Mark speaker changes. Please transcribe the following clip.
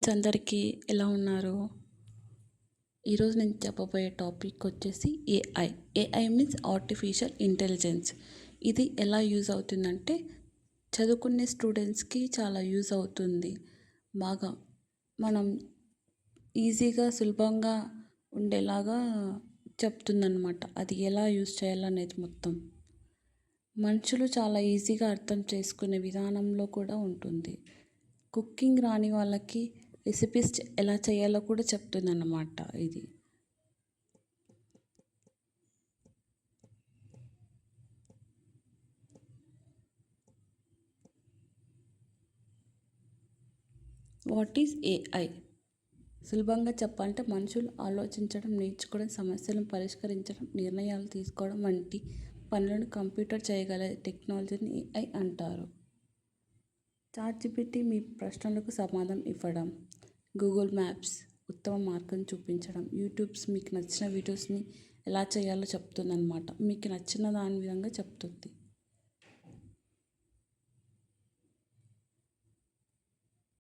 Speaker 1: Kids అందరికీ ఎలా ఉన్నారు? ఈరోజు నేను చెప్పబోయే టాపిక్ వచ్చేసి AI. AI means artificial intelligence. ఇది ఎలా యూజ్ అవుతుందంటే చదువుకునే స్టూడెంట్స్కి చాలా యూజ్ అవుతుంది. బాగా మనం ఈజీగా సులభంగా ఉండేలాగా చెప్తుందన్నమాట. అది ఎలా యూజ్ చేయాలనేది మొత్తం మనుషులు చాలా ఈజీగా అర్థం చేసుకునే విధానంలో కూడా ఉంటుంది. కుకింగ్ రాని వాళ్ళకి రెసిపీస్ ఎలా చేయాలో కూడా చెప్తుందన్నమాట ఇది. What is AI? సులభంగా చెప్పాలంటే మనుషులు ఆలోచించడం, నేర్చుకోవడం, సమస్యలను పరిష్కరించడం, నిర్ణయాలు తీసుకోవడం వంటి పనులను కంప్యూటర్ చేయగల టెక్నాలజీని ఏఐ అంటారు. చాట్‌జీపీటీ మీ ప్రశ్నలకు సమాధానం ఇవ్వడం, గూగుల్ మ్యాప్స్ ఉత్తమ మార్గం చూపించడం, యూట్యూబ్స్ మీకు నచ్చిన వీడియోస్ని ఎలా చేయాలో చెప్తుందన్నమాట. మీకు నచ్చిన దాని విధంగా చెప్తుంది.